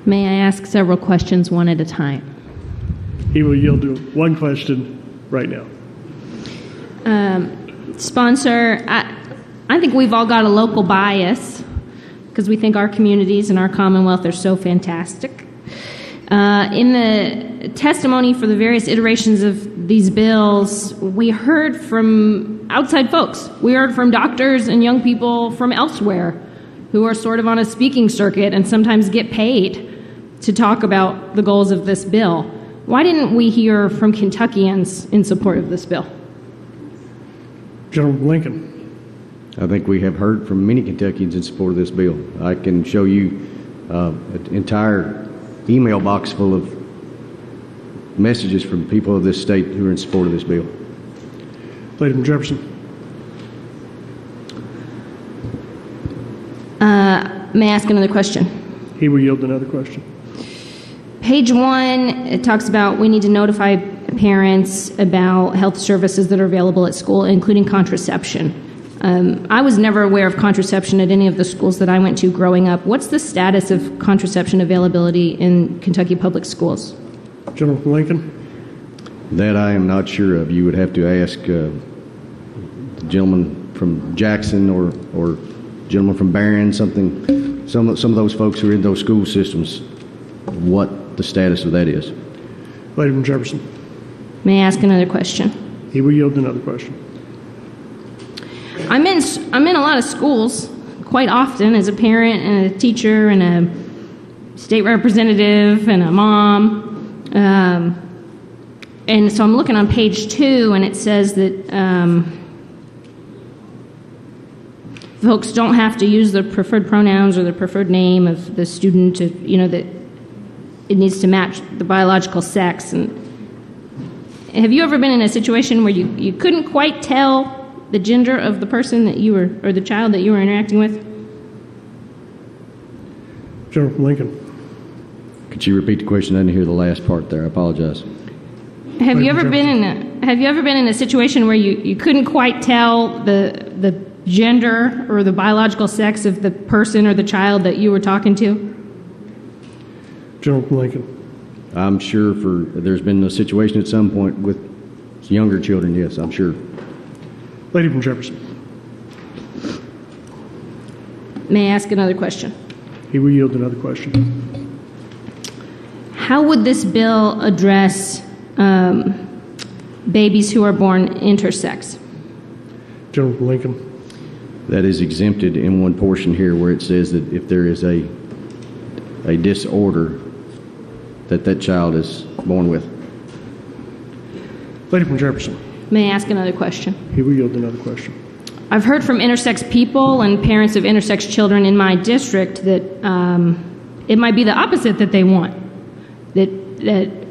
May I ask several questions one at a time? He will yield to one question right now. Sponsor, I think we've all got a local bias because we think our communities and our Commonwealth are so fantastic. In the testimony for the various iterations of these bills, we heard from outside folks. We heard from doctors and young people from elsewhere who are sort of on a speaking circuit and sometimes get paid to talk about the goals of this bill. Why didn't we hear from Kentuckians in support of this bill? General Lincoln. I think we have heard from many Kentuckians in support of this bill. I can show you an entire email box full of messages from people of this state who are in support of this bill. Lady from Jefferson. May I ask another question? He will yield another question. Page 1, it talks about we need to notify parents about health services that are available at school, including contraception. I was never aware of contraception at any of the schools that I went to growing up. What's the status of contraception availability in Kentucky public schools? General Lincoln. That I am not sure of. You would have to ask the gentleman from Jackson or gentleman from Barron, some of those folks who are in those school systems, what the status of that is. Lady from Jefferson. May I ask another question? He will yield another question. I'm in a lot of schools quite often as a parent and a teacher and a state representative and a mom. And so I'm looking on page 2, and it says that folks don't have to use the preferred pronouns or the preferred name of the student to, that it needs to match the biological sex. And have you ever been in a situation where you couldn't quite tell the gender of the person that you were, or the child that you were interacting with? General Lincoln. Could you repeat the question? I didn't hear the last part there. I apologize. Have you ever been in a situation where you couldn't quite tell the gender or the biological sex of the person or the child that you were talking to? General Lincoln. I'm sure there's been a situation at some point with younger children, yes, I'm sure. Lady from Jefferson. May I ask another question? He will yield another question. How would this bill address babies who are born intersex? General Lincoln. That is exempted in one portion here where it says that if there is a disorder that child is born with. Lady from Jefferson. May I ask another question? He will yield another question. I've heard from intersex people and parents of intersex children in my district that it might be the opposite that they want. That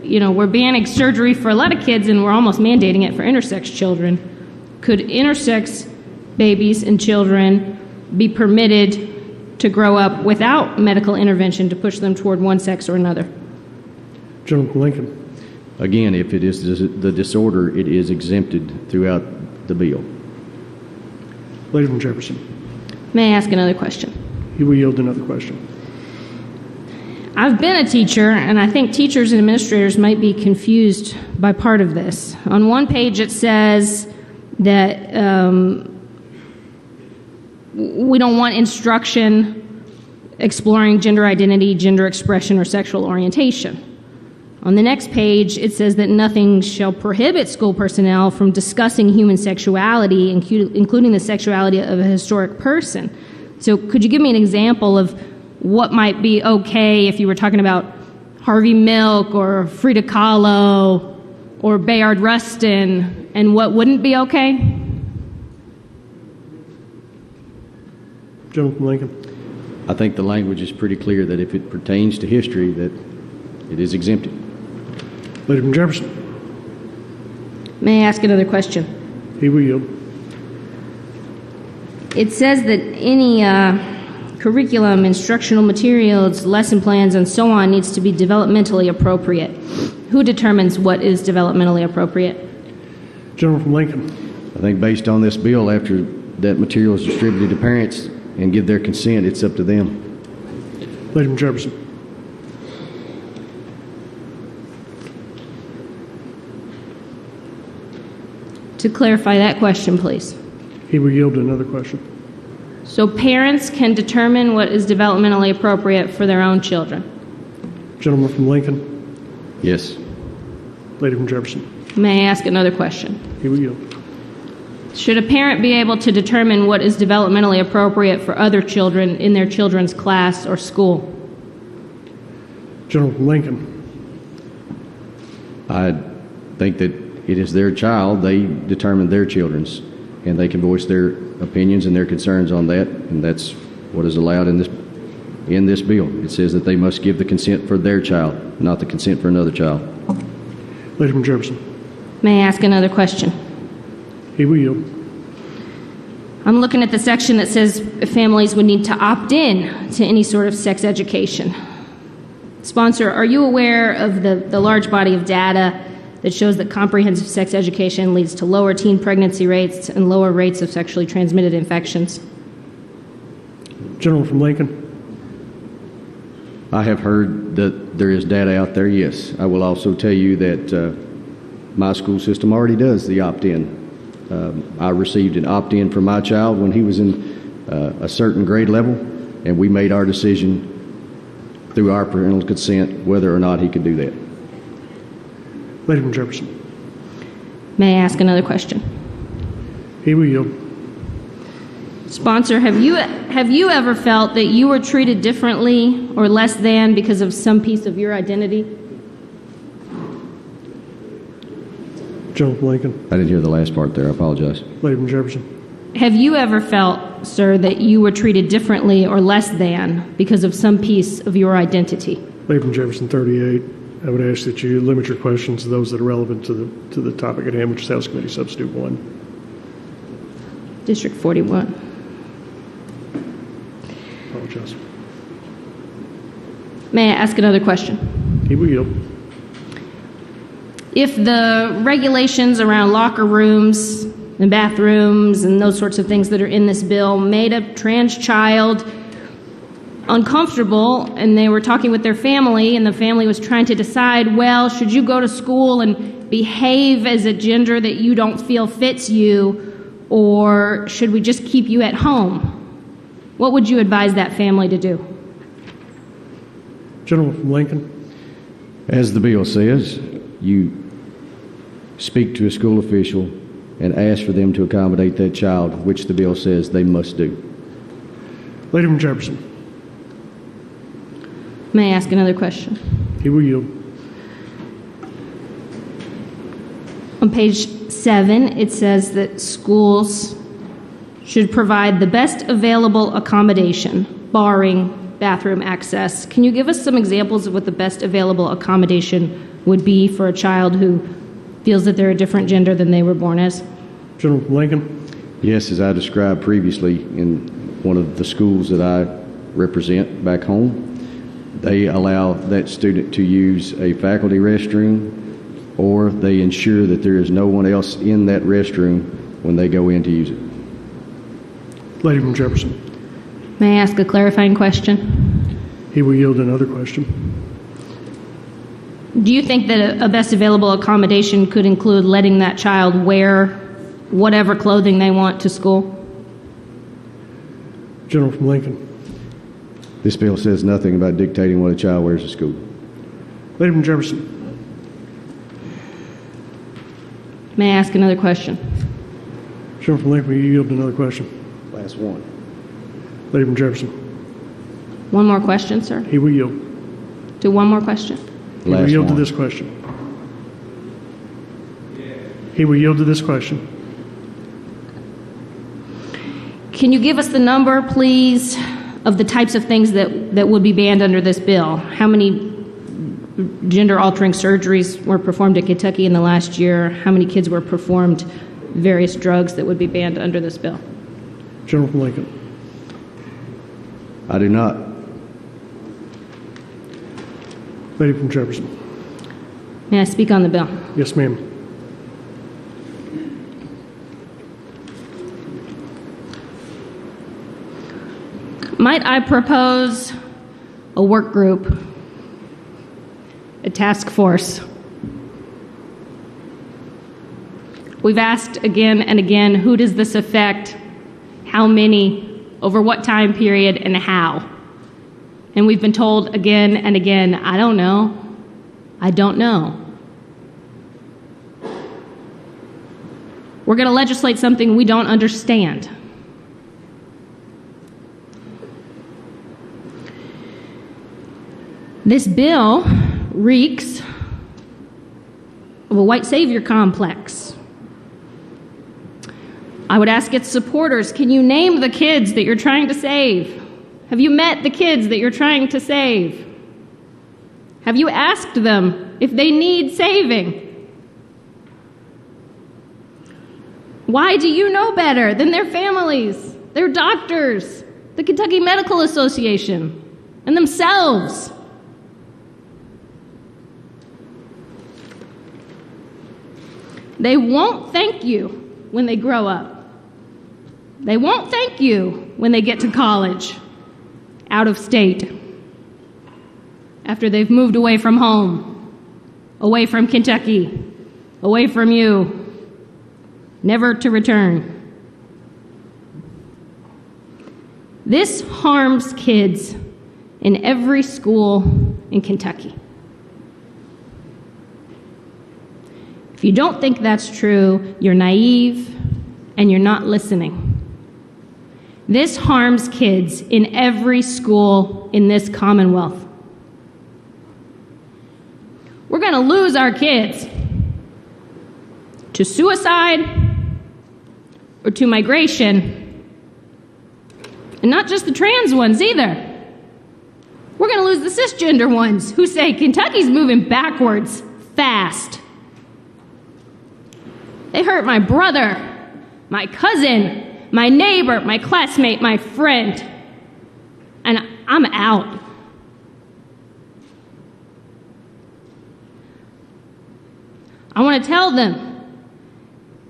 we're banning surgery for a lot of kids and we're almost mandating it for intersex children. Could intersex babies and children be permitted to grow up without medical intervention to push them toward one sex or another? General Lincoln. Again, if it is the disorder, it is exempted throughout the bill. Lady from Jefferson. May I ask another question? He will yield another question. I've been a teacher, and I think teachers and administrators might be confused by part of this. On one page it says that we don't want instruction exploring gender identity, gender expression, or sexual orientation. On the next page, it says that nothing shall prohibit school personnel from discussing human sexuality, including the sexuality of a historic person. So could you give me an example of what might be okay if you were talking about Harvey Milk or Frida Kahlo or Bayard Rustin, and what wouldn't be okay? General Lincoln. I think the language is pretty clear that if it pertains to history, that it is exempted. Lady from Jefferson. May I ask another question? He will yield. It says that any curriculum, instructional materials, lesson plans, and so on needs to be developmentally appropriate. Who determines what is developmentally appropriate? General from Lincoln. I think based on this bill, after that material is distributed to parents and give their consent, it's up to them. Lady from Jefferson. to clarify that question, please. He will yield to another question. So parents can determine what is developmentally appropriate for their own children. Gentleman from Lincoln. Yes. Lady from Jefferson. May I ask another question? He will yield. Should a parent be able to determine what is developmentally appropriate for other children in their children's class or school? Gentleman from Lincoln. I think that it is their child. They determine their children's, and they can voice their opinions and their concerns on that, and that's what is allowed in this bill. It says that they must give the consent for their child, not the consent for another child. Lady from Jefferson. May I ask another question? He will yield. I'm looking at the section that says families would need to opt in to any sort of sex education. Sponsor, are you aware of the large body of data that shows that comprehensive sex education leads to lower teen pregnancy rates and lower rates of sexually transmitted infections? Gentleman from Lincoln. I have heard that there is data out there, yes. I will also tell you that my school system already does the opt-in. I received an opt-in for my child when he was in a certain grade level, and we made our decision through our parental consent whether or not he could do that. Lady from Jefferson. May I ask another question? He will yield. Sponsor, have you ever felt that you were treated differently or less than because of some piece of your identity? Gentleman from Lincoln. I didn't hear the last part there. I apologize. Lady from Jefferson. Have you ever felt, sir, that you were treated differently or less than because of some piece of your identity? Lady from Jefferson, 38. I would ask that you limit your questions to those that are relevant to the topic at hand, which is House Committee Substitute 1. District 41. Apologize. May I ask another question? He will yield. If the regulations around locker rooms and bathrooms and those sorts of things that are in this bill made a trans child uncomfortable, and they were talking with their family, and the family was trying to decide, well, should you go to school and behave as a gender that you don't feel fits you, or should we just keep you at home? What would you advise that family to do? Gentleman from Lincoln. As the bill says, you speak to a school official and ask for them to accommodate that child, which the bill says they must do. Lady from Jefferson. May I ask another question? He will yield. On page 7, it says that schools should provide the best available accommodation, barring bathroom access. Can you give us some examples of what the best available accommodation would be for a child who feels that they're a different gender than they were born as? Gentleman from Lincoln. Yes, as I described previously in one of the schools that I represent back home, they allow that student to use a faculty restroom, or they ensure that there is no one else in that restroom when they go in to use it. Lady from Jefferson. May I ask a clarifying question? He will yield another question. Do you think that a best available accommodation could include letting that child wear whatever clothing they want to school? Gentleman from Lincoln. This bill says nothing about dictating what a child wears to school. Lady from Jefferson. May I ask another question? Gentleman from Lincoln, will you yield another question? Last one. Lady from Jefferson. One more question, sir? He will yield. Do one more question? He will Last yield to one. this question. He will yield to this question. Can you give us the number, please, of the types of things that would be banned under this bill? How many gender-altering surgeries were performed at Kentucky in the last year? How many kids were performed various drugs that would be banned under this bill? Gentleman from Lincoln. I do not. Lady from Jefferson. May I speak on the bill? Yes, ma'am. Might I propose a work group, a task force, We've asked again and again, who does this affect? How many? Over what time period? And how? And we've been told again and again, I don't know. I don't know. We're going to legislate something we don't understand. This bill reeks of a white savior complex. I would ask its supporters, can you name the kids that you're trying to save? Have you met the kids that you're trying to save? Have you asked them if they need saving? Why do you know better than their families, their doctors, the Kentucky Medical Association, and themselves? They won't thank you when they grow up. They won't thank you when they get to college, out of state, after they've moved away from home, away from Kentucky, away from you, never to return. This harms kids in every school in Kentucky. If you don't think that's true, you're naive and you're not listening. This harms kids in every school in this Commonwealth. We're going to lose our kids to suicide or to migration, and not just the trans ones either. We're going to lose the cisgender ones who say Kentucky's moving backwards fast. They hurt my brother, my cousin, my neighbor, my classmate, my friend, and I'm out. I want to tell them,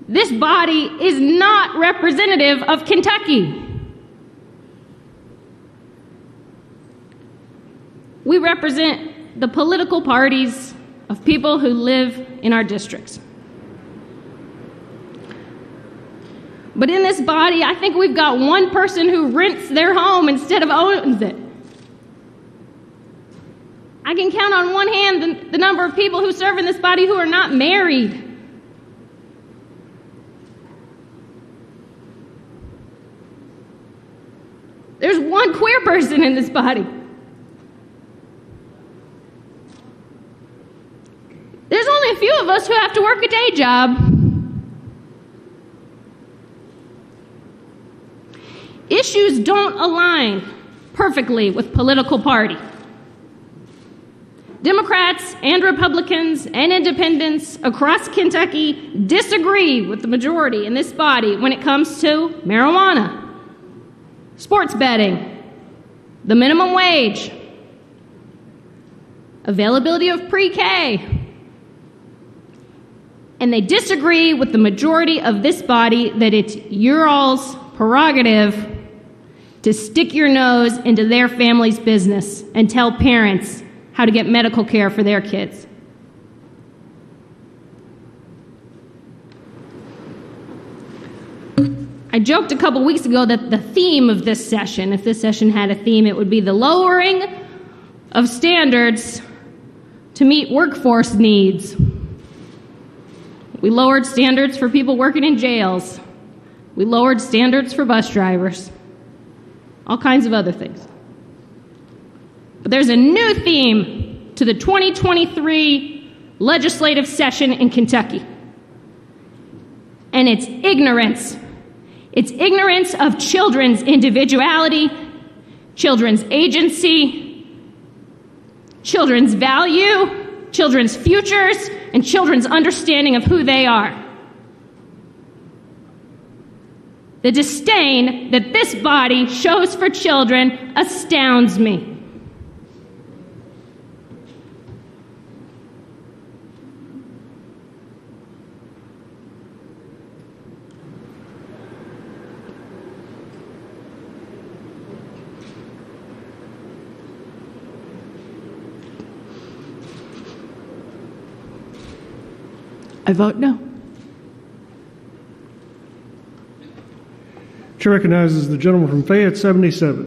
this body is not representative of Kentucky. We represent the political parties of people who live in our districts. But in this body, I think we've got one person who rents their home instead of owns it. I can count on one hand the number of people who serve in this body who are not married. There's one queer person in this body. There's only a few of us who have to work a day job. Issues don't align perfectly with political party. Democrats and Republicans and independents across Kentucky disagree with the majority in this body when it comes to marijuana, sports betting, the minimum wage, availability of pre-K, and they disagree with the majority of this body that it's your all's prerogative to stick your nose into their family's business and tell parents how to get medical care for their kids. I joked a couple weeks ago that the theme of this session, if this session had a theme, it would be the lowering of standards to meet workforce needs. We lowered standards for people working in jails. We lowered standards for bus drivers. All kinds of other things. But there's a new theme to the 2023 legislative session in Kentucky. And it's ignorance. It's ignorance of children's individuality, children's agency, children's value, children's futures, and children's understanding of who they are. The disdain that this body shows for children astounds me. I vote no. Chair recognizes the gentleman from Fayette, 77.